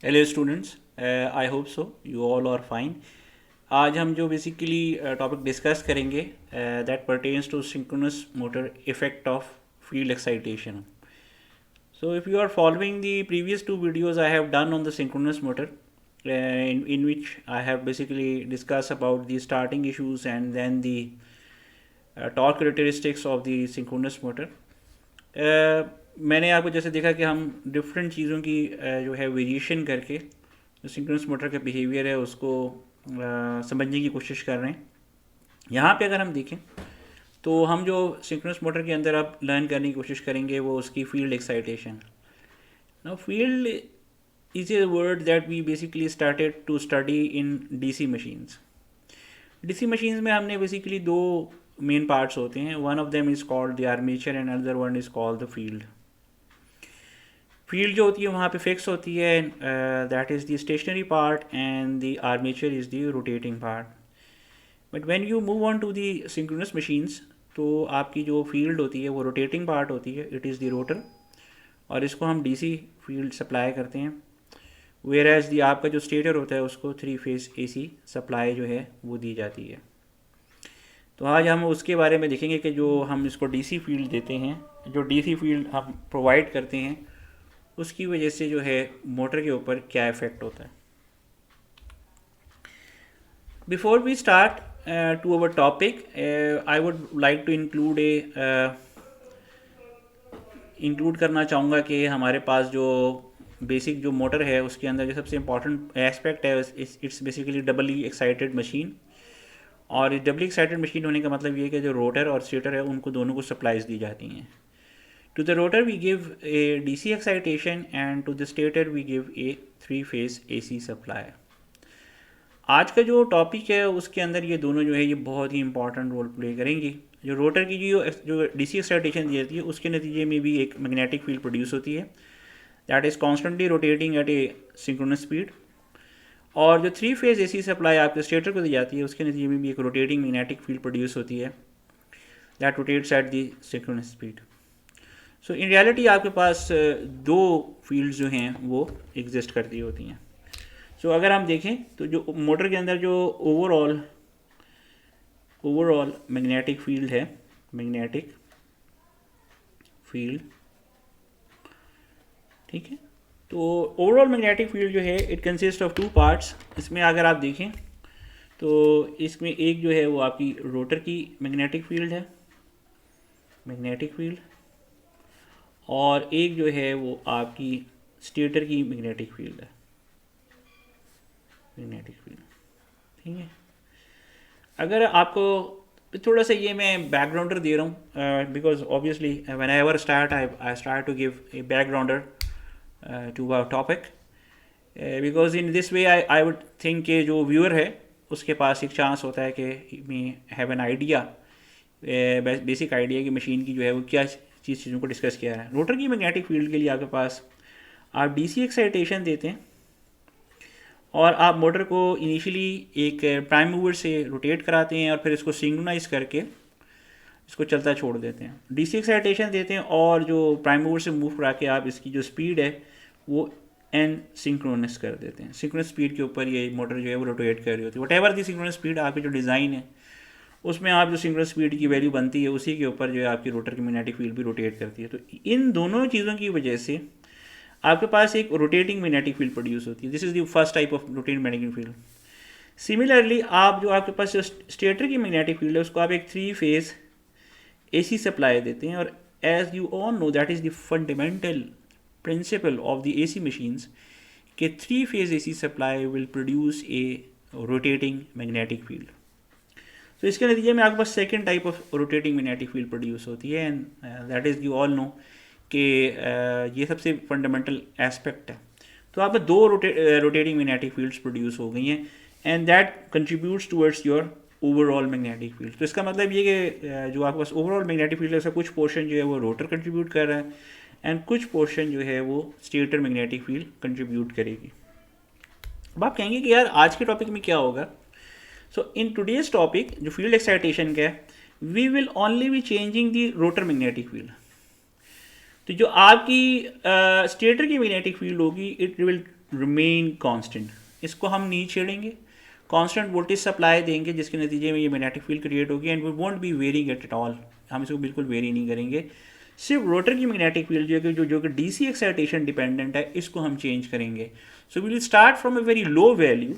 Hello students, I hope so you all are fine. आज हम जो बेसिकली टॉपिक डिस्कस करेंगे that pertains to synchronous motor effect of field excitation. So if you are following the previous two videos I have done on the synchronous motor, in which I have basically discussed about the starting issues and then the torque characteristics of the synchronous motor. मैंने आपको जैसे देखा कि हम different चीज़ों की जो है वेरिएशन करके जो सिंक्रोनस मोटर का बिहेवियर है उसको समझने की कोशिश कर रहे हैं। यहाँ पे अगर हम देखें तो हम जो सिंक्रोनस मोटर के अंदर अब लर्न करने की कोशिश करेंगे वो उसकी field excitation. Now field is a word that we basically started to study in DC machines. DC machines में हमने बेसिकली दो मेन पार्ट्स होते हैं। One of them is called the armature and another one is called the field. Field जो होती है वहाँ पे फिक्स होती है, that is the stationary part and the armature is the rotating part. But when you move on to the synchronous machines तो आपकी जो फील्ड होती है वो रोटेटिंग पार्ट होती है, इट इज़ द रोटर, और इसको हम डीसी फील्ड सप्लाई करते हैं। वेयर एज दी आपका जो स्टेटर होता है उसको 3 फेज एसी सप्लाई जो है वो दी जाती है। तो आज हम उसके बारे में देखेंगे कि जो हम इसको डीसी फील्ड देते हैं, जो डीसी फील्ड हम प्रोवाइड करते हैं उसकी वजह से जो है मोटर के ऊपर क्या इफ़ेक्ट होता है। Before we start to our topic, I would like to include करना चाहूँगा कि हमारे पास जो बेसिक जो मोटर है उसके अंदर जो सबसे इम्पॉर्टेंट एस्पेक्ट है it's basically Dabali excited machine. और इस डबली एक्साइटेड मशीन होने का मतलब ये है कि जो रोटर और स्टेटर है उनको दोनों को सप्लाईज दी जाती हैं। To the rotor we give a DC excitation and to the stator we give a 3 phase AC supply. आज का जो टॉपिक है उसके अंदर ये दोनों जो है ये बहुत ही इंपॉर्टेंट रोल प्ले करेंगी। जो रोटर की जो डीसी एक्साइटेशन दी जाती है उसके नतीजे में भी एक मैग्नेटिक फील्ड प्रोड्यूस होती है that is constantly rotating at a synchronous speed. और जो 3 फेज एसी सप्लाई आपके स्टेटर को दी जाती है उसके नतीजे में भी एक रोटेटिंग मैग्नेटिक फील्ड प्रोड्यूस होती है that rotates at the synchronous speed. So in reality आपके पास दो फील्ड्स जो हैं वो एग्जिस्ट करती होती हैं। सो अगर हम देखें तो जो मोटर के अंदर जो ओवरऑल मैग्नेटिक फील्ड है, मैग्नेटिक फील्ड, ठीक है, तो ओवरऑल मैग्नेटिक फील्ड जो है इट कंसिस्ट ऑफ 2 पार्ट्स। इसमें अगर आप देखें तो इसमें एक जो है वो आपकी रोटर की मैग्नेटिक फील्ड है, मैग्नेटिक फील्ड, और एक जो है वो आपकी स्टेटर की मैग्नेटिक फील्ड है, मैग्नेटिक फील्ड, ठीक है। अगर आपको थोड़ा सा ये मैं बैकग्राउंडर दे रहा हूँ because obviously when I ever start I start to give a backgrounder to our topic because in this way I would think कि जो व्यूअर है उसके पास एक चांस होता है कि me have an idea, basic idea कि मशीन की जो है वो क्या चीज़ों को डिस्कस किया है। रोटर की मैग्नेटिक फील्ड के लिए आपके पास आप डीसी एक्साइटेशन देते हैं और आप मोटर को इनिशियली एक प्राइम मूवर से रोटेट कराते हैं और फिर इसको सिंक्रोनाइज करके इसको चलता छोड़ देते हैं। डीसी एक्साइटेशन देते हैं और जो प्राइम मूवर से मूव करा के आप इसकी जो स्पीड है वो एन सिंक्रोनस कर देते हैं। सिंक्रोनस स्पीड के ऊपर ये मोटर जो है वो रोटेट कर रही होती है। What ever the synchronous speed आपकी जो डिज़ाइन है उसमें आप जो सिंक्रोनस स्पीड की वैल्यू बनती है उसी के ऊपर जो है आपकी रोटर की मैग्नेटिक फील्ड भी रोटेट करती है। तो इन दोनों चीज़ों की वजह से आपके पास एक रोटेटिंग मैग्नेटिक फील्ड प्रोड्यूस होती है। This is the first type of rotating magnetic field. Similarly आप जो आपके पास जो स्टेटर की मैग्नेटिक फील्ड है उसको आप एक 3 फेज एसी सप्लाई देते हैं। और as you all know that is the fundamental principle of the AC machines कि 3 phase AC supply will produce a rotating magnetic field. तो इसके नतीजे में आपके पास second type of rotating magnetic field produce होती है and that is you all know कि ये सबसे फंडामेंटल एस्पेक्ट है। तो आप दो रोटेटिंग मैग्नेटिक फील्ड्स प्रोड्यूस हो गई हैं and that contributes towards your overall magnetic field. तो इसका मतलब ये कि जो आपके पास ओवरऑल मैग्नेटिक फील्ड है उसका कुछ पोर्शन जो है वो रोटर कंट्रीब्यूट कर रहा है एंड कुछ पोर्शन जो है वो स्टेटर मैग्नेटिक फील्ड कंट्रीब्यूट करेगी। अब आप कहेंगे कि यार आज के टॉपिक में क्या होगा। सो इन टुडेज टॉपिक जो फील्ड एक्साइटेशन का है we will only be changing the rotor magnetic field. तो जो आपकी स्टेटर की मैग्नेटिक फील्ड होगी इट विल रिमेन कांस्टेंट, इसको हम नहीं छेड़ेंगे, कांस्टेंट वोल्टेज सप्लाई देंगे जिसके नतीजे में ये मैग्नेटिक फील्ड क्रिएट होगी and we won't be varying it at all, हम इसको बिल्कुल वेरी नहीं करेंगे। सिर्फ रोटर की मैग्नेटिक फील्ड जो कि डीसी एक्साइटेशन डिपेंडेंट है, इसको हम चेंज करेंगे। So we will start from a very low value,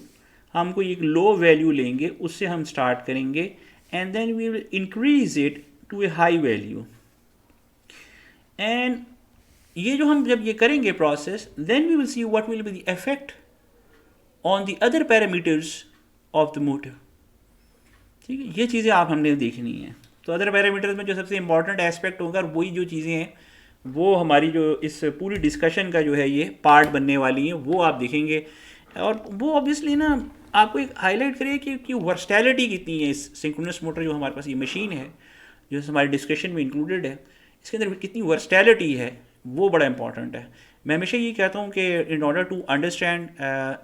हमको एक लो वैल्यू लेंगे, उससे हम स्टार्ट करेंगे and then we will increase it to a high value. And ये जो हम जब ये करेंगे process, then we will see what will be the effect on the other parameters of the motor. ठीक है, ये चीज़ें आप हमने देखनी है। तो अदर पैरामीटर्स में जो सबसे इंपॉर्टेंट एस्पेक्ट होगा, वही जो चीज़ें हैं वो हमारी जो इस पूरी डिस्कशन का जो है ये पार्ट बनने वाली हैं, वो आप देखेंगे। और वो ऑब्वियसली ना आपको एक हाईलाइट करिए कि वर्सटैलिटी कितनी है इस सिंक्रोनस मोटर जो हमारे पास ये मशीन है, जो हमारी डिस्कशन में इंक्लूडेड है, इसके अंदर कितनी वर्सटैलिटी है, वो बड़ा इंपॉर्टेंट है। मैं हमेशा ये कहता हूँ कि in order to understand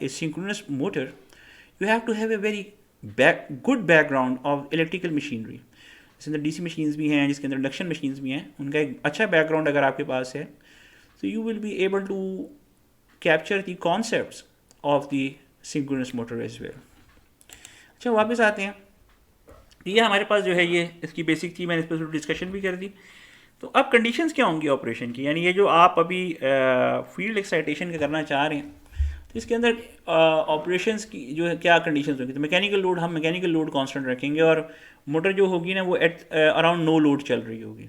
a synchronous motor you have to have a very good background of electrical machinery. इसके अंदर डीसी मशीन्स भी हैं, जिसके अंदर इंडक्शन मशीन्स भी हैं, उनका एक अच्छा बैकग्राउंड अगर आपके पास है तो you will be able to capture the concepts of the synchronous motor as well. अच्छा, वापस आते हैं। ये हमारे पास जो है ये इसकी बेसिक थी, मैंने इस पर डिस्कशन भी कर दी। तो अब कंडीशंस क्या होंगी ऑपरेशन की, यानी ये जो आप अभी फील्ड एक्साइटेशन का करना चाह रहे हैं, तो इसके अंदर ऑपरेशंस की जो है क्या कंडीशंस होगी। तो मैकेनिकल लोड, हम मैकेनिकल लोड कांस्टेंट रखेंगे और मोटर जो होगी ना वो एट अराउंड नो लोड चल रही होगी,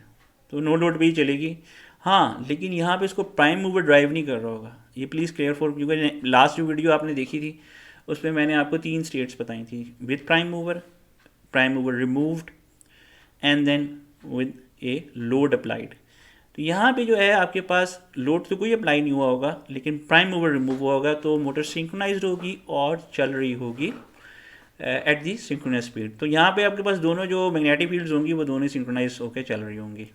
तो नो लोड पे ही चलेगी। हाँ, लेकिन यहाँ पे इसको प्राइम मूवर ड्राइव नहीं कर रहा होगा, ये प्लीज़ क्लियर फॉर, क्योंकि लास्ट जो वीडियो आपने देखी थी उसमें मैंने आपको 3 स्टेट्स बताई थी, with prime mover removed and then with a load applied. तो यहाँ पे जो है आपके पास लोड तो कोई अप्लाई नहीं हुआ होगा, लेकिन प्राइम मूवर रिमूव हुआ होगा, तो मोटर सिंक्रोनाइज्ड होगी और चल रही होगी एट दी सिंक्रोनस स्पीड। तो यहाँ पे आपके पास दोनों जो मैग्नेटिक फील्ड्स होंगी वो दोनों सिंक्रोनाइज होकर चल रही होंगी।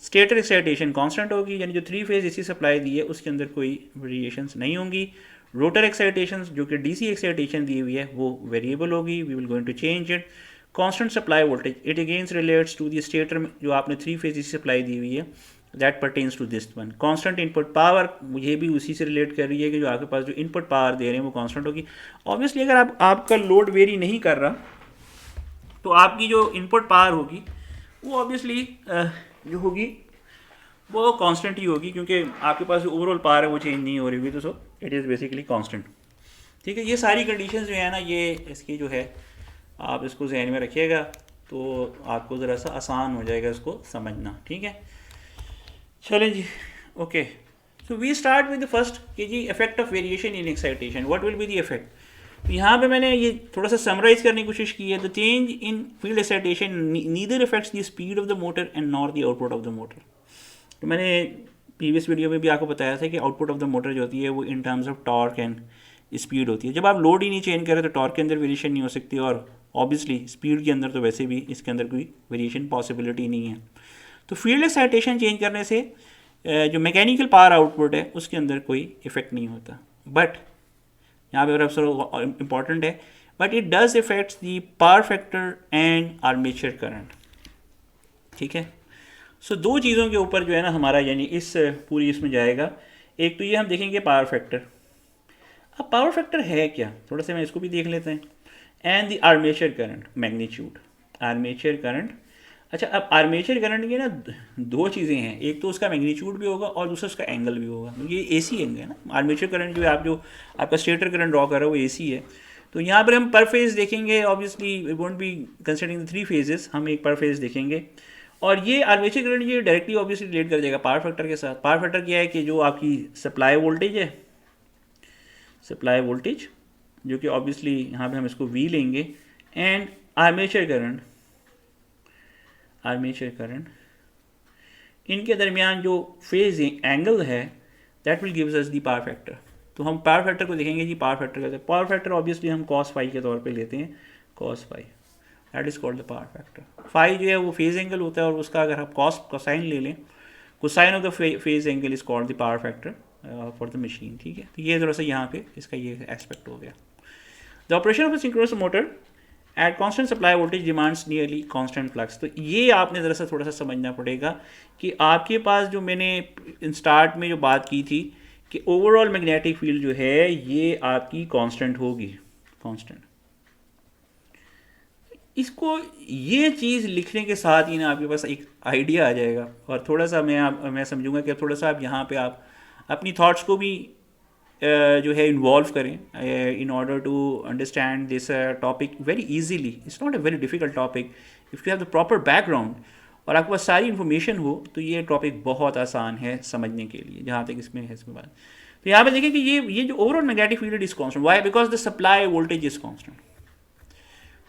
स्टेटर एक्साइटेशन कांस्टेंट होगी, यानी जो 3 फेज एसी सप्लाई दी है उसके अंदर कोई वेरिएशंस नहीं होंगी। रोटर एक्साइटेशन जो कि डीसी एक्साइटेशन दी हुई है वो वेरिएबल होगी, we will going to change it. Constant supply voltage, it against relates to the stator में जो आपने 3 फेज एसी सप्लाई दी हुई है, that pertains to this one. Constant input power, ये भी उसी से रिलेट कर रही है कि जो आपके पास जो इनपुट पावर दे रहे हैं वो कांस्टेंट होगी। ऑब्वियसली अगर आपका लोड वेरी नहीं कर रहा तो आपकी जो इनपुट पावर होगी वो ऑब्वियसली जो होगी वो कांस्टेंट ही होगी, क्योंकि आपके पास जो ओवरऑल पावर है वो चेंज नहीं हो रही होगी, तो so it is basically constant. ठीक है, ये सारी कंडीशंस जो है ना, ये इसकी जो है आप इसको जहन में रखिएगा तो आपको ज़रा सा आसान हो जाएगा इसको समझना। ठीक है, चलें जी, okay. So we start with the first कि जी effect of variation in excitation, what will be the effect. तो यहाँ पे मैंने ये थोड़ा सा समराइज करने की कोशिश की है। The change in field excitation neither effects the speed of the motor and nor the output of the motor. तो मैंने प्रीवियस वीडियो में भी आपको बताया था कि आउटपुट ऑफ द मोटर जो होती है वो in terms of torque and speed होती है। जब आप लोड ही नहीं चेंज करें तो टॉर्क के अंदर वेरिएशन नहीं हो सकती, और ऑब्वियसली स्पीड के अंदर तो वैसे भी इसके अंदर कोई वेरिएशन पॉसिबिलिटी नहीं है। तो फील्ड एक्साइटेशन चेंज करने से जो मैकेनिकल पावर आउटपुट है उसके अंदर कोई इफेक्ट नहीं होता। बट यहाँ पे अगर इम्पॉर्टेंट है, but it does effects the power factor and armature current. ठीक है, सो दो चीज़ों के ऊपर जो है ना हमारा यानी इस पूरी इसमें जाएगा। एक तो ये हम देखेंगे पावर फैक्टर। अब पावर फैक्टर है क्या, थोड़ा सा मैं इसको भी देख लेते हैं। And the armature current magnitude, armature current. अच्छा, अब आर्मेचर करंट की ना 2 चीज़ें हैं, एक तो उसका मैग्नीट्यूड भी होगा और दूसरा उसका एंगल भी होगा। ये एसी एंगल है ना, आर्मेचर करंट जो आपका स्टेटर करंट ड्रॉ कर रहा है वो एसी है। तो यहाँ पर हम पर फेज देखेंगे, obviously we won't be considering the 3 phases, हम एक पर फेज देखेंगे। और ये आर्मेचर करंट ये डायरेक्टली ऑब्वियसली रिलेट कर जाएगा पावर फैक्टर के साथ। पावर फैक्टर क्या है कि जो आपकी सप्लाई वोल्टेज है, सप्लाई वोल्टेज जो कि ऑब्वियसली यहाँ पे हम इसको वी लेंगे, and armature current, armature current, इनके दरमियान जो फेज एंगल है that will gives us the power factor. तो हम पावर फैक्टर को देखेंगे जी, पावर फैक्टर कहते हैं। पावर फैक्टर ऑब्वियसली हम cos फाई के तौर पे लेते हैं, cos phi, that is called the power factor. Phi जो है वो फेज एंगल होता है, और उसका अगर हम कोसाइन ले लें, cosine of the phase angle is called the power factor for the machine. ठीक है, तो ये थोड़ा सा यहाँ पे इसका ये एस्पेक्ट हो गया। The operation of a synchronous motor at constant supply voltage demands nearly constant flux. तो ये आपने ज़रा सा थोड़ा सा समझना पड़ेगा कि आपके पास जो मैंने स्टार्ट में जो बात की थी कि ओवरऑल मैग्नेटिक फील्ड जो है ये आपकी कांस्टेंट होगी, कांस्टेंट। इसको ये चीज़ लिखने के साथ ही ना आपके पास एक आइडिया आ जाएगा, और थोड़ा सा मैं समझूंगा कि थोड़ा सा आप यहाँ पे आप अपनी थॉट्स को भी जो है इन्वॉल्व करें in order to understand this topic very easily. It's not a very difficult topic if you have the proper background और आपके पास सारी इन्फॉर्मेशन हो तो ये टॉपिक बहुत आसान है समझने के लिए, जहाँ तक इसमें बात। तो यहाँ पे देखिए कि ये जो overall magnetic field is constant, why? Because the supply voltage is constant.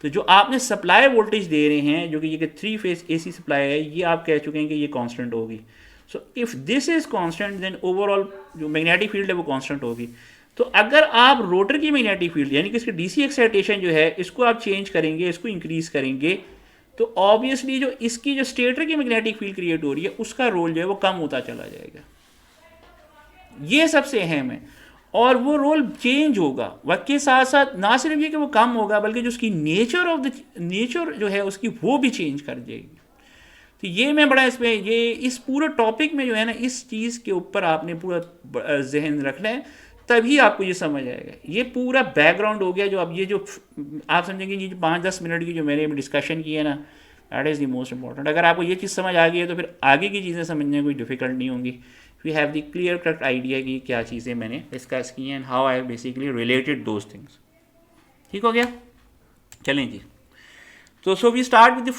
तो जो आपने सप्लाई वोल्टेज दे रहे हैं, जो कि ये 3 फेज AC सप्लाई है, ये आप कह चुके हैं कि ये कांस्टेंट होगी। So if this is constant then overall जो मैग्नेटिक फील्ड है वो कांस्टेंट होगी। तो अगर आप रोटर की मैग्नेटिक फील्ड यानी कि इसकी DC एक्साइटेशन जो है इसको आप चेंज करेंगे, इसको इंक्रीज करेंगे, तो ऑब्वियसली जो इसकी जो स्टेटर की मैग्नेटिक फील्ड क्रिएट हो रही है उसका रोल जो है वो कम होता चला जाएगा। ये सबसे अहम है, और वो रोल चेंज होगा वक्त के साथ साथ। ना सिर्फ ये कि वो कम होगा बल्कि जो उसकी नेचर जो है उसकी वो भी चेंज कर जाएगी। तो ये मैं बड़ा इसमें ये इस पूरे टॉपिक में जो है ना इस चीज़ के ऊपर आपने पूरा जहन रखना है, तभी आपको ये समझ आएगा। ये पूरा बैकग्राउंड हो गया जो अब ये जो आप समझेंगे ये जो 5-10 मिनट की जो मैंने डिस्कशन की है ना, that is the most important. अगर आपको ये चीज़ समझ आ गई है तो फिर आगे की चीज़ें समझने में कोई डिफिकल्ट नहीं होंगी। We have the clear cut idea कि क्या चीज़ें मैंने डिस्कस की हैं and how I basically related those things. ठीक हो गया? चलें जी। तो so we start with the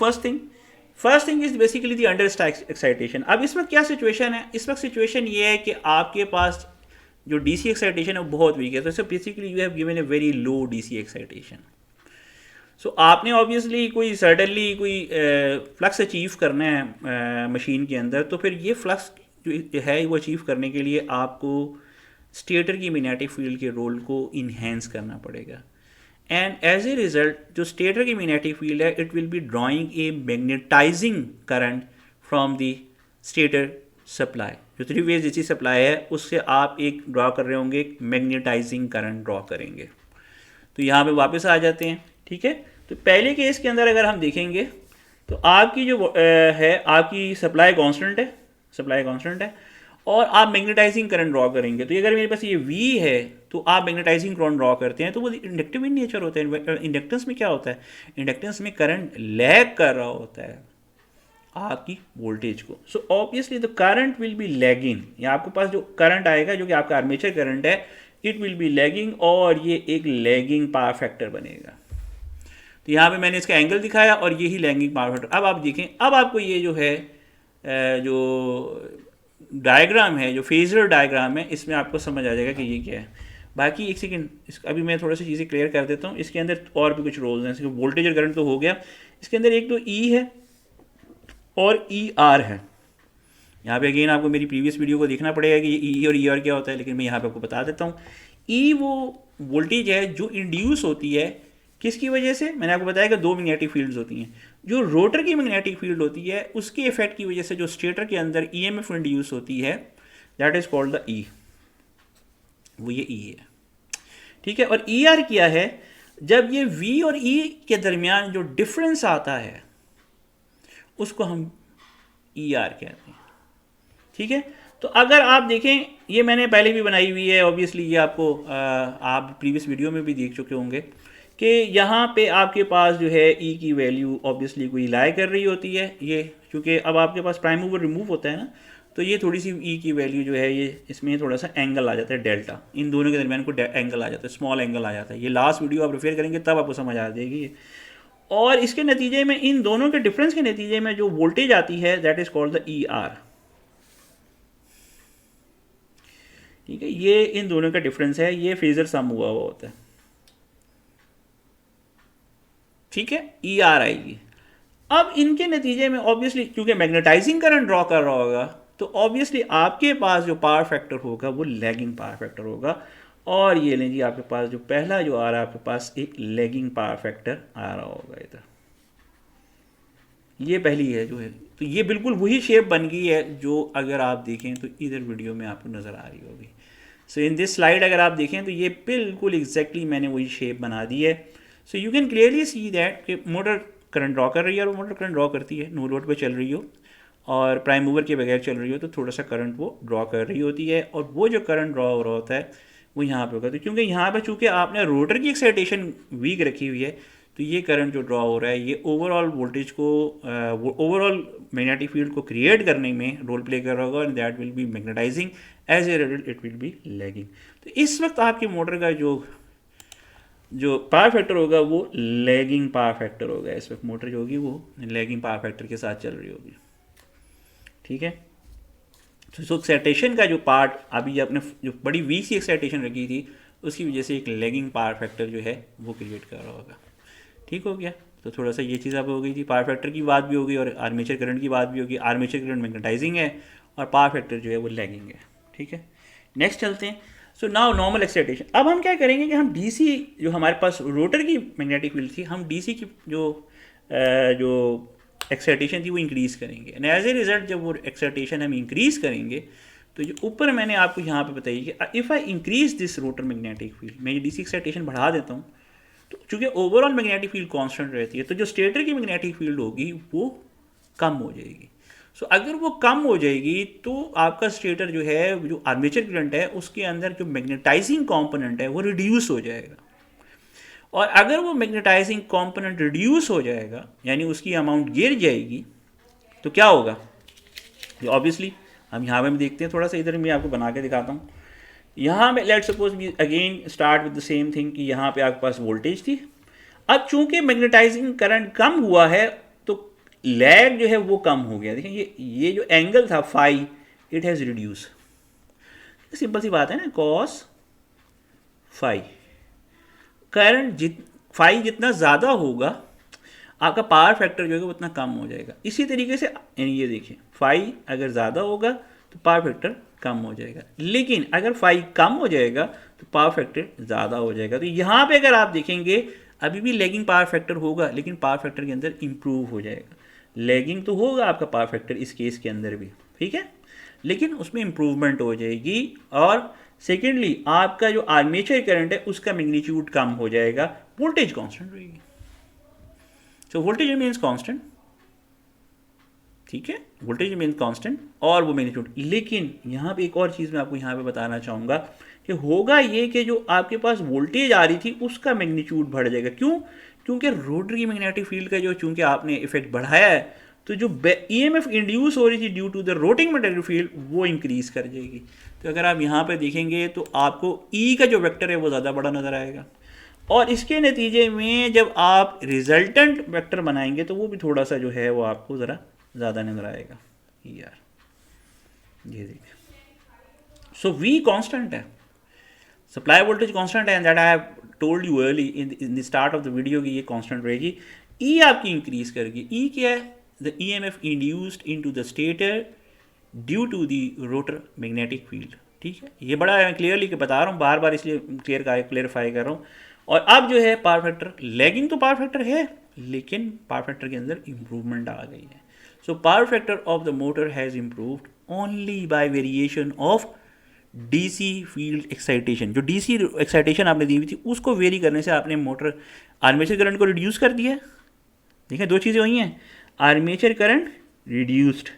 first thing is basically the under excitation. अब इस वक्त क्या सिचुएशन है? इस वक्त सिचुएशन ये है कि आपके पास जो DC एक्साइटेशन है वो बहुत वीक है। तो इससे basically you have given a very low DC excitation. So आपने ऑब्वियसली कोई सर्टनली कोई फ्लक्स अचीव करना है मशीन के अंदर, तो फिर ये फ्लक्स जो है वो अचीव करने के लिए आपको स्टेटर की मैग्नेटिक फील्ड के रोल को इन्हेंस करना पड़ेगा। एंड एज ए रिजल्ट जो स्टेटर की मैग्नेटिक फील्ड है it will be drawing a magnetising current from the stator supply. जो 3 फेज DC सप्लाई है उससे आप एक ड्रॉ कर रहे होंगे, एक मैग्नेटाइजिंग करंट ड्रॉ करेंगे। तो यहाँ पे वापस आ जाते हैं। ठीक है, तो पहले केस के अंदर अगर हम देखेंगे तो आपकी जो है आपकी सप्लाई कांस्टेंट है और आप मैग्नेटाइजिंग करंट ड्रॉ करेंगे। तो अगर मेरे पास ये V है तो आप मैग्नेटाइजिंग करंट ड्रॉ करते हैं तो वो इंडक्टिव इन नेचर होता है। इंडक्टेंस में क्या होता है? इंडक्टेंस में करंट लैग कर रहा होता है आपकी वोल्टेज को। So obviously the current will be lagging, या आपके पास जो करंट आएगा जो कि आपका आर्मेचर करंट है इट विल बी लैगिंग, और ये एक लैगिंग पावर फैक्टर बनेगा। तो यहाँ पे मैंने इसका एंगल दिखाया और यही लैगिंग पावर फैक्टर। अब आप देखें, अब आपको ये जो है जो डायग्राम है, जो फेजर डायग्राम है, इसमें आपको समझ आ जाएगा कि ये क्या है। बाकी एक सेकेंड, अभी मैं थोड़ा सी चीज़ें क्लियर कर देता हूँ। इसके अंदर और भी कुछ रोल्स हैं। इसके वोल्टेज और करंट तो हो गया, इसके अंदर एक तो E है और ER है। यहाँ पे अगेन आपको मेरी प्रीवियस वीडियो को देखना पड़ेगा कि ये E और ER क्या होता है, लेकिन मैं यहाँ पे आपको बता देता हूँ। E वो वोल्टेज है जो इंड्यूस होती है किसकी वजह से? मैंने आपको बताया कि 2 मैग्नेटिक फील्ड्स होती हैं। जो रोटर की मैग्नेटिक फील्ड होती है उसके इफेक्ट की वजह से जो स्टेटर के अंदर EMF इंड्यूस होती है that is called the E। वो ये E है। ठीक है, और ER क्या है? जब ये V और E के दरमियान जो डिफरेंस आता है उसको हम ER कहते हैं। ठीक है, तो अगर आप देखें, ये मैंने पहले भी बनाई हुई है, ऑब्वियसली ये आपको आप प्रीवियस वीडियो में भी देख चुके होंगे कि यहाँ पे आपके पास जो है E की वैल्यू ऑब्वियसली कोई लाई कर रही होती है। ये क्योंकि अब आपके पास प्राइम मूवर रिमूव होता है ना, तो ये थोड़ी सी E की वैल्यू जो है ये इसमें थोड़ा सा एंगल आ जाता है, डेल्टा, इन दोनों के दरमियान को एंगल आ जाता है, स्मॉल एंगल आ जाता है। ये लास्ट वीडियो आप रेफर करेंगे तब आपको समझ आ जाएगी। और इसके नतीजे में, इन दोनों के डिफरेंस के नतीजे में जो वोल्टेज आती है that is called the ER। ठीक है, ये इन दोनों का डिफरेंस है, ये फेजर सम हुआ हुआ होता है। ठीक है, ER आएगी। अब इनके नतीजे में ऑब्वियसली क्योंकि मैग्नेटाइजिंग करंट ड्रॉ कर रहा होगा तो ऑब्वियसली आपके पास जो पावर फैक्टर होगा वो लैगिंग पावर फैक्टर होगा। और ये लें जी, आपके पास जो पहला जो आ रहा है आपके पास एक लैगिंग पावर फैक्टर आ रहा होगा इधर, ये पहली है जो है। तो ये बिल्कुल वही शेप बन गई है जो अगर आप देखें तो इधर वीडियो में आपको नज़र आ रही होगी। सो इन दिस स्लाइड अगर आप देखें तो ये बिल्कुल एग्जैक्टली मैंने वही शेप बना दी है। So you can clearly see that कि मोटर करंट ड्रॉ कर रही है और मोटर करंट ड्रॉ करती है, नो लोड पे चल रही हो, और प्राइम मूवर के बगैर चल रही हो तो थोड़ा सा करंट वो ड्रॉ कर रही होती है, और वो जो करंट ड्रॉ हो रहा होता है वो यहाँ पे होगा। तो क्योंकि यहाँ पे चूँकि आपने रोटर की एक्साइटेशन वीक रखी हुई है, तो ये करंट जो ड्रॉ हो रहा है ये ओवरऑल वोल्टेज को, ओवरऑल मैग्नेटिक फील्ड को क्रिएट करने में रोल प्ले कर रहा होगा, and that will be magnetising, as a result it will be lagging. तो इस वक्त आपकी मोटर का जो पावर फैक्टर होगा वो लैगिंग पावर फैक्टर होगा। इस वक्त मोटर जो होगी वो लैगिंग पावर फैक्टर के साथ चल रही होगी, ठीक है। तो एक्साइटेशन का जो पार्ट अभी आपने जो बड़ी वीक सी एक्साइटेशन रखी थी उसकी वजह से एक लैगिंग पावर फैक्टर जो है वो क्रिएट कर रहा होगा, ठीक हो गया। तो थोड़ा सा ये चीज़ अब हो गई थी, पावर फैक्टर की बात भी होगी और आर्मेचर करंट की बात भी होगी। आर्मेचर करंट मैग्नेटाइजिंग है और पावर फैक्टर जो है वो लैगिंग है, ठीक है। नेक्स्ट चलते हैं। So now normal excitation. अब हम क्या करेंगे कि हम डीसी जो हमारे पास रोटर की मैग्नेटिक फील्ड थी, हम डीसी की जो एक्साइटेशन थी वो इंक्रीज़ करेंगे, एंड एज ए रिजल्ट जब वो एक्साइटेशन हम इंक्रीज़ करेंगे तो जो ऊपर मैंने आपको यहाँ पे बताई कि if I increase this rotor magnetic field, मैं ये डीसी एक्साइटेशन बढ़ा देता हूँ, तो चूँकि ओवरऑल मैग्नेटिक फील्ड कांस्टेंट रहती है, तो जो स्टेटर की मैग्नेटिक फील्ड होगी वो कम हो जाएगी। सो अगर वो कम हो जाएगी तो आपका स्टेटर जो है, जो आर्मेचर करंट है उसके अंदर जो मैग्नेटाइजिंग कंपोनेंट है वो रिड्यूस हो जाएगा, और अगर वो मैग्नेटाइजिंग कंपोनेंट रिड्यूस हो जाएगा यानी उसकी अमाउंट गिर जाएगी, तो क्या होगा? ऑब्वियसली हम यहाँ पे भी देखते हैं, थोड़ा सा इधर मैं आपको बना के दिखाता हूँ। यहाँ पे let's suppose we again start with the same thing कि यहाँ पे आपके पास वोल्टेज थी। अब चूंकि मैग्नेटाइजिंग करंट कम हुआ है तो लैग जो है वो कम हो गया। देखिए ये जो एंगल था phi, it has reduce. Simple सी बात है ना, कॉस फाई। करंट फाई जितना ज़्यादा होगा आपका पावर फैक्टर जो है उतना कम हो जाएगा। इसी तरीके से ये देखिए, फाई अगर ज़्यादा होगा तो पावर फैक्टर कम हो जाएगा, लेकिन अगर फाई कम हो जाएगा तो पावर फैक्टर ज़्यादा हो जाएगा। तो यहाँ पे अगर आप देखेंगे अभी भी लैगिंग पावर फैक्टर होगा, लेकिन पावर फैक्टर के अंदर इम्प्रूव हो जाएगा। लैगिंग तो होगा आपका पावर फैक्टर इस केस के अंदर भी, ठीक है, लेकिन उसमें इम्प्रूवमेंट हो जाएगी। और सेकेंडली आपका जो आर्मेचर करंट है उसका मैग्नीट्यूड कम हो जाएगा, वोल्टेज कॉन्स्टेंट रहेगी। सो वोल्टेज रिमेन्स कांस्टेंट, ठीक है, वोल्टेज रिमेन्स कांस्टेंट और वो मैग्नीट्यूड। लेकिन यहाँ पे एक और चीज़ मैं आपको यहाँ पे बताना चाहूँगा कि होगा ये कि जो आपके पास वोल्टेज आ रही थी उसका मैग्नीट्यूड बढ़ जाएगा। क्यों? क्योंकि रोटर की मैग्नेटिक फील्ड का जो चूंकि आपने इफेक्ट बढ़ाया है, तो जो ईएमएफ इंड्यूस हो रही थी due to the rotating magnetic field वो इंक्रीज कर जाएगी। तो अगर आप यहाँ पे देखेंगे तो आपको ई का जो वेक्टर है वो ज़्यादा बड़ा नज़र आएगा, और इसके नतीजे में जब आप रिजल्टेंट वेक्टर बनाएंगे तो वो भी थोड़ा सा जो है वो आपको ज़रा ज़्यादा नज़र आएगा। यार ये देखिए, सो वी कांस्टेंट है, सप्लाई वोल्टेज कांस्टेंट है, and that I have told you early in the start of the video कि ये कांस्टेंट रहेगी। ई आपकी इंक्रीज करेगी। ई क्या है? The EMF induced into the stator due to the rotor magnetic field, ठीक है। ये बड़ा मैं क्लियरली बता रहा हूँ, बार बार इसलिए क्लियरफाई कर रहा हूँ। और अब जो है पावर फैक्टर, लैगिंग तो पावर फैक्टर है, लेकिन पावर फैक्टर के अंदर इंप्रूवमेंट आ गई है। So power factor of the motor has improved only by variation of DC field excitation. जो डीसी एक्साइटेशन आपने दी हुई थी उसको वेरी करने से आपने मोटर आर्मेचर करंट को रिड्यूस कर दिया। देखिए दो चीज़ें हुई हैं, आर्मेचर करंट रिड्यूस्ड,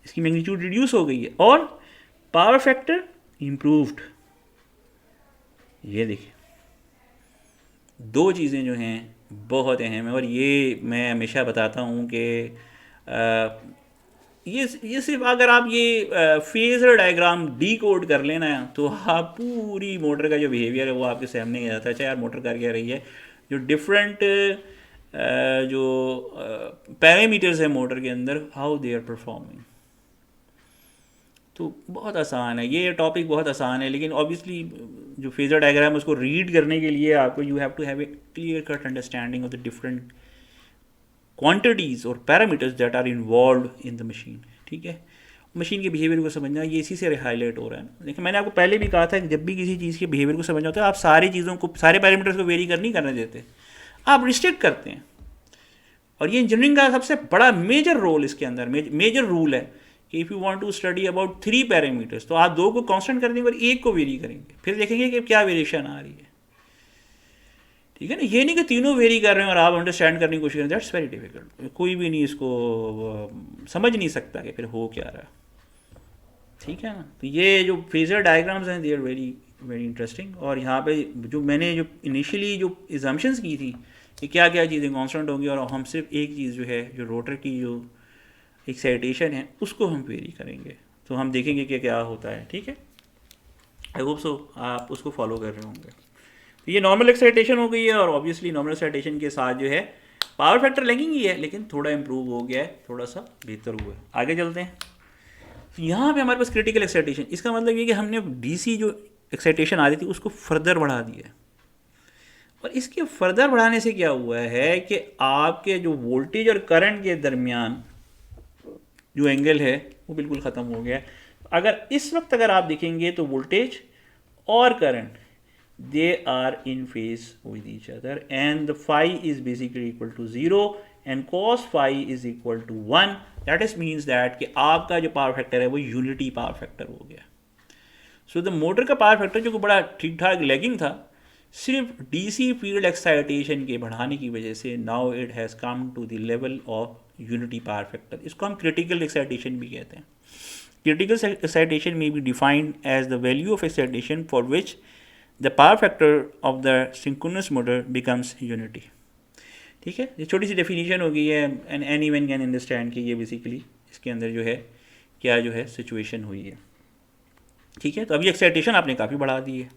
इसकी मैग्नीट्यूड रिड्यूस हो गई है, और पावर फैक्टर इम्प्रूव्ड। ये देखिए दो चीज़ें जो हैं बहुत अहम है, और ये मैं हमेशा बताता हूँ कि ये सिर्फ अगर आप ये फेजर डायग्राम डी कोड कर लेना है तो आप पूरी मोटर का जो बिहेवियर है वो आपके सामने आ जाता है। चाहे यार मोटर कर क्या रही है, जो डिफरेंट जो पैरामीटर्स है मोटर के अंदर, हाउ दे आर परफॉर्मिंग। तो बहुत आसान है, ये टॉपिक बहुत आसान है, लेकिन ऑब्वियसली जो फेजर डायग्राम है उसको रीड करने के लिए आपको you have to have a clear cut understanding of the different quantities और parameters that are involve in the machine, ठीक है। मशीन के बिहेवियर को समझना, ये इसी से हाईलाइट हो रहा है। देखिए मैंने आपको पहले भी कहा था कि जब भी किसी चीज़ के बिहेवियर को समझना होता है, आप सारी चीज़ों को, सारे पैरामीटर्स को वेरी नहीं करने देते, आप रिस्ट्रिक्ट करते हैं। और ये इंजीनियरिंग का सबसे बड़ा मेजर रोल इसके अंदर, मेजर रूल है कि if you want to study about 3 parameters तो आप 2 को कांस्टेंट कर देंगे और 1 को वेरी करेंगे, फिर देखेंगे कि क्या वेरिएशन आ रही है, ठीक है ना, ये नहीं कि तीनों वेरी कर रहे हैं और आप अंडरस्टैंड करने की कोशिश करें, दैट्स वेरी डिफिकल्ट, कोई भी नहीं इसको समझ नहीं सकता कि फिर हो क्या रहा है। ठीक है ना, तो ये जो फेजर डायग्राम्स हैं they are very very interesting. और यहाँ पे जो मैंने जो इनिशियली जो एजम्पशंस की थी कि क्या क्या चीज़ें कांस्टेंट होंगी, और हम सिर्फ एक चीज़ जो है जो रोटर की जो एक्साइटेशन है उसको हम वेरी करेंगे, तो हम देखेंगे कि क्या होता है। ठीक है, आई होप सो आप उसको फॉलो कर रहे होंगे। तो ये नॉर्मल एक्साइटेशन हो गई है, और ऑब्वियसली नॉर्मल एक्साइटेशन के साथ जो है पावर फैक्टर लैगिंग ही है, लेकिन थोड़ा इंप्रूव हो गया है, थोड़ा सा बेहतर हुआ है। आगे चलते हैं। तो यहाँ पे हमारे पास क्रिटिकल एक्साइटेशन, इसका मतलब ये कि हमने डीसी जो एक्साइटेशन आ रही थी उसको फर्दर बढ़ा दिया है। और इसके फर्दर बढ़ाने से क्या हुआ है कि आपके जो वोल्टेज और करंट के दरमियान जो एंगल है वो बिल्कुल ख़त्म हो गया है। अगर इस वक्त अगर आप देखेंगे तो वोल्टेज और current they are in phase with each other, and the phi is basically equal to 0 and cos phi is equal to 1. that is means that कि आपका जो पावर फैक्टर है वो यूनिटी पावर फैक्टर हो गया। So the motor का power factor जो बड़ा ठीक ठाक लैगिंग था, सिर्फ डीसी फील्ड एक्साइटेशन के बढ़ाने की वजह से now it has come to the level of unity power factor. इसको हम क्रिटिकल एक्साइटेशन भी कहते हैं। क्रिटिकल एक्साइटेशन में be defined as the value of excitation for which the power factor of the synchronous motor becomes unity। ठीक है, ये छोटी सी डेफिनेशन हो गई है, and any one can understand कि ये बेसिकली इसके अंदर जो है क्या जो है सिचुएशन हुई है। ठीक है, तो अभी एक्साइटेशन आपने काफ़ी बढ़ा दी है।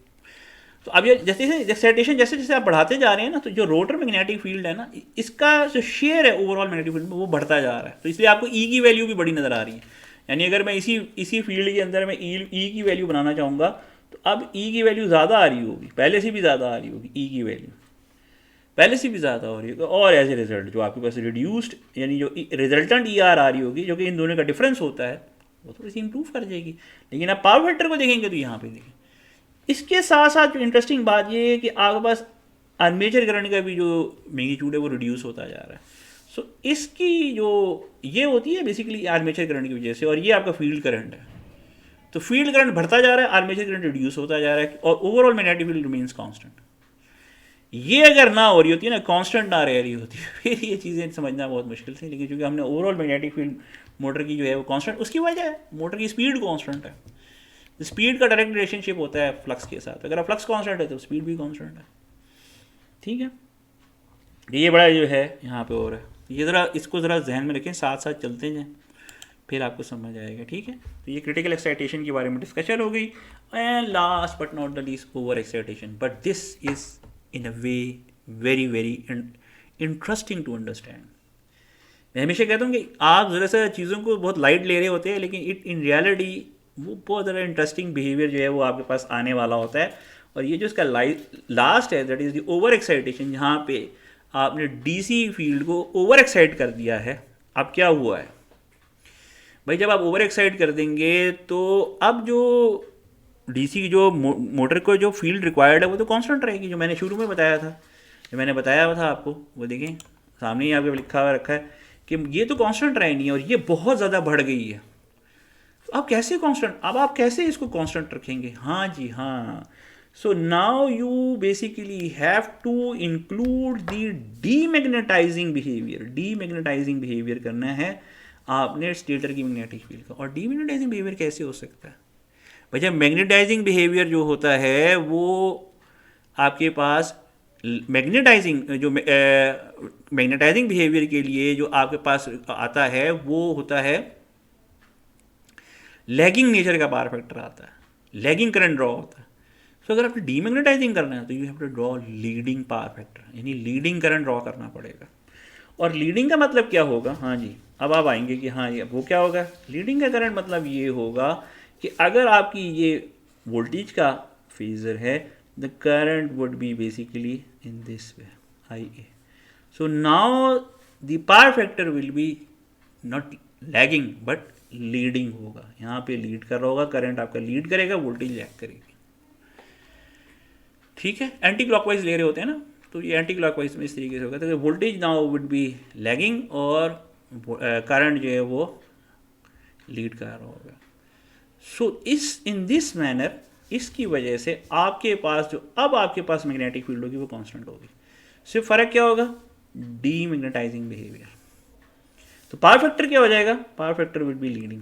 तो अब ये जैसे एक्साइटेशन जैसे जैसे आप बढ़ाते जा रहे हैं ना, तो जो रोटर मैग्नेटिक फील्ड है ना, इसका जो शेयर है ओवरऑल मैग्नेटिक फील्ड में वो बढ़ता जा रहा है। तो इसलिए आपको ई की वैल्यू भी बड़ी नज़र आ रही है। यानी अगर मैं इसी फील्ड के अंदर मैं ई की वैल्यू बनाना चाहूँगा, तो अब ई की वैल्यू ज़्यादा आ रही होगी, पहले से भी ज़्यादा आ रही होगी, ई की वैल्यू पहले से भी ज़्यादा हो रही होगी। और एज ए रिजल्ट जो आपके पास रिड्यूस्ड यानी जो रिजल्टेंट ई आर आ रही होगी, जो कि इन दोनों का डिफरेंस होता है, वो थोड़ी सी इंप्रूव कर जाएगी। लेकिन आप पावर फैक्टर को देखेंगे तो यहाँ पे देखें, इसके साथ साथ जो इंटरेस्टिंग बात ये है कि आपके पास आर्मेचर करंट का भी जो मैग्नीट्यूड है वो रिड्यूस होता जा रहा है। सो इसकी जो ये होती है बेसिकली आर्मेचर करंट की वजह से, और ये आपका फील्ड करंट है। तो फील्ड करंट बढ़ता जा रहा है, आर्मेचर करंट रिड्यूस होता जा रहा है, और overall magnetic field remains constant. ये अगर ना हो रही होती है ना, कांस्टेंट ना रह रही होती है, फिर ये चीज़ें समझना बहुत मुश्किल थी। लेकिन चूंकि हमने ओवरऑल मैग्नेटिक फील्ड मोटर की जो है वो कांस्टेंट, उसकी वजह है मोटर की स्पीड कांस्टेंट है। स्पीड का डायरेक्ट रिलेशनशिप होता है फ्लक्स के साथ, अगर फ्लक्स कांस्टेंट है तो स्पीड भी कांस्टेंट है। ठीक है, ये बड़ा जो है यहाँ पे हो रहा है, ये ज़रा इसको ज़रा जहन में रखें, साथ साथ चलते जाएँ, फिर आपको समझ आएगा। ठीक है, तो ये क्रिटिकल एक्साइटेशन के बारे में डिस्कशन हो गई। And last but not the least, over excitation, but this is in a way very very interesting to understand. मैं हमेशा कहता हूँ कि आप ज़रा सा चीज़ों को बहुत लाइट ले रहे होते हैं, लेकिन इट इन रियलिटी वो बहुत ज़्यादा इंटरेस्टिंग बिहेवियर जो है वो आपके पास आने वाला होता है। और ये जो इसका लास्ट है, that is the over excitation, जहाँ पे आपने डीसी फील्ड को ओवर एक्साइट कर दिया है। अब क्या हुआ है भाई, जब आप ओवर एक्साइट कर देंगे तो अब जो डीसी जो मोटर को जो फील्ड रिक्वायर्ड है वो तो कांस्टेंट रहेगी, जो मैंने शुरू में बताया था, जो मैंने बताया हुआ था आपको, वो देखें सामने ही आपके लिखा हुआ रखा है कि ये तो कांस्टेंट रहनी है, और ये बहुत ज़्यादा बढ़ गई है। तो अब कैसे कांस्टेंट, अब आप कैसे इसको कांस्टेंट रखेंगे? हाँ जी हाँ, so now you basically have to include the demagnetising behaviour. Demagnetising behaviour करना है आपने स्टेटर की मैग्नेटिक फील्ड का। और डीमैग्नेटाइजिंग बिहेवियर कैसे हो सकता है भाई? जब मैग्नेटाइजिंग बिहेवियर जो होता है वो आपके पास मैग्नेटाइजिंग जो मैग्नेटाइजिंग बिहेवियर के लिए जो आपके पास आता है वो होता है लैगिंग नेचर का पावर फैक्टर आता है, लैगिंग करंट ड्रॉ होता है। सो अगर आपको डीमैग्नेटाइजिंग करना है तो you have to draw leading power factor, यानी लीडिंग करंट ड्रॉ करना पड़ेगा। और लीडिंग का मतलब क्या होगा? हाँ जी, अब आप आएंगे कि हाँ ये वो क्या होगा। लीडिंग का करंट मतलब ये होगा कि अगर आपकी ये वोल्टेज का फेजर है, the current would be basically in this way, I A. So now the power factor will B not lagging but leading होगा। यहाँ पे लीड कर रहा होगा, करंट आपका लीड करेगा, वोल्टेज लैग करेगी। ठीक है, एंटी क्लॉकवाइज ले रहे होते हैं ना, तो ये एंटी क्लॉकवाइज में इस तरीके से होगा। तो voltage now would be lagging और करंट जो है वो लीड कर रहा होगा। सो इन दिस मैनर, इसकी वजह से आपके पास जो अब आपके पास मैग्नेटिक फील्ड होगी वो कांस्टेंट होगी। सिर्फ फ़र्क क्या होगा, डीमैग्नेटाइजिंग बिहेवियर। तो पावर फैक्टर क्या हो जाएगा, power factor will be leading.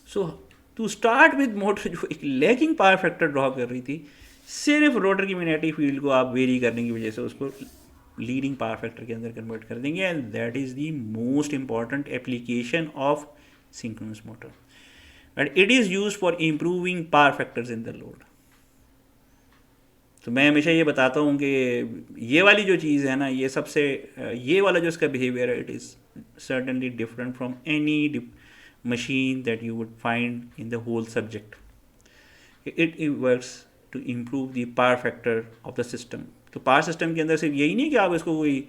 So to start with motor जो एक लैगिंग पावर फैक्टर ड्रॉ कर रही थी, सिर्फ रोटर की मैग्नेटिक फील्ड को आप वेरी करने की वजह से उसको लीडिंग पावर फैक्टर के अंदर कन्वर्ट कर देंगे, and that is the most important application of synchronous motor, but it is use for improving power factors in the load. तो मैं हमेशा ये बताता हूँ कि ये वाली जो चीज़ है ना, ये सबसे ये वाला जो इसका बिहेवियर है, it is certainly different from any machine that you would find in the whole subject. It works to improve the power factor of the system. तो पावर सिस्टम के अंदर सिर्फ यही नहीं कि आप इसको कोई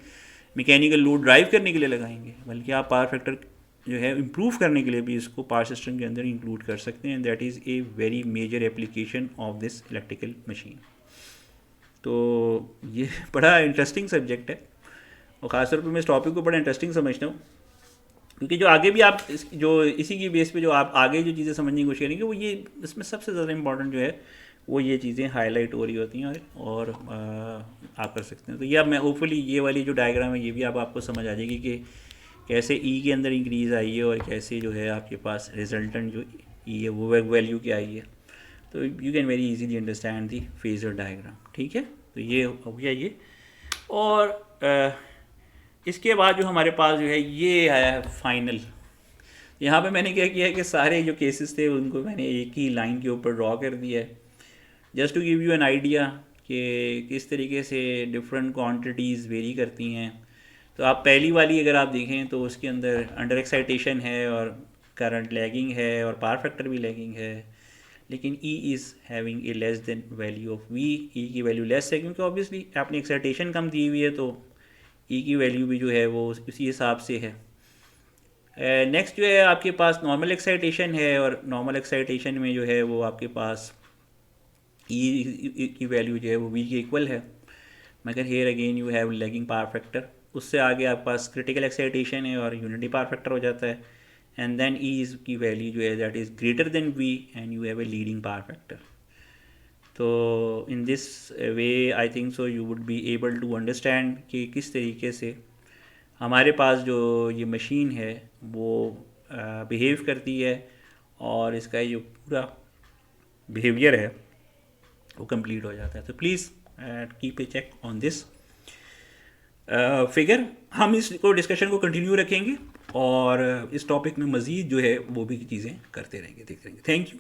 मैकेनिकल लोड ड्राइव करने के लिए लगाएंगे, बल्कि आप पावर फैक्टर जो है इम्प्रूव करने के लिए भी इसको पावर सिस्टम के अंदर इंक्लूड कर सकते हैं। That is a very major application of this electrical machine. तो ये बड़ा इंटरेस्टिंग सब्जेक्ट है, और ख़ासतौर पर मैं इस टॉपिक को बड़ा इंटरेस्टिंग समझता हूँ, क्योंकि जो आगे भी आप जो इसी की बेस पे जो आप आगे जो चीज़ें समझने की कोशिश करेंगे, वो ये इसमें सबसे ज़्यादा इंपॉर्टेंट जो है वो ये चीज़ें हाईलाइट हो रही होती हैं, और आप कर सकते हैं। तो ये अब मैं होपफुली ये वाली जो डायग्राम है ये भी अब आपको समझ आ जाएगी कि कैसे ई के अंदर इंक्रीज़ आई है, और कैसे जो है आपके पास रिजल्टेंट जो ई है वो वैल्यू क्या आई है। तो you can very easily understand the phasor diagram. ठीक है, तो ये हो गया ये। और इसके बाद जो हमारे पास जो है ये आया फाइनल। यहाँ पे मैंने क्या किया है कि सारे जो केसेस थे उनको मैंने एक ही लाइन के ऊपर ड्रॉ कर दिया है, just to give you an idea कि किस तरीके से डिफरेंट क्वांटिटीज़ वेरी करती हैं। तो आप पहली वाली अगर आप देखें तो उसके अंदर अंडर एक्साइटेशन है, और करंट लैगिंग है, और पावर फैक्टर भी लैगिंग है, लेकिन E is having a less than value of V। E की वैल्यू लेस है क्योंकि ऑब्वियसली आपने एक्साइटेशन कम दी हुई है, तो E की वैल्यू भी जो है वो उसी हिसाब से है। नेक्स्ट जो है आपके पास नॉर्मल एक्साइटेशन है, और नॉर्मल एक्साइटेशन में जो है वो आपके पास E की वैल्यू जो है वो V के इक्वल है, मगर here again you have lagging power factor. उससे आगे आपके पास क्रिटिकल एक्साइटेशन है और यूनिटी पावर फैक्टर हो जाता है, एंड देन E की वैल्यू जो है that is greater than V, and you have a leading power factor. तो in this way I think so you would be able to understand कि किस तरीके से हमारे पास जो ये मशीन है वो बिहेव करती है, और इसका जो पूरा बिहेवियर है वो कंप्लीट हो जाता है। तो please keep a check on this figure. हम इसको डिस्कशन को कंटिन्यू रखेंगे, और इस टॉपिक में मज़ीद जो है वो भी चीज़ें करते रहेंगे, देखते रहेंगे। Thank you.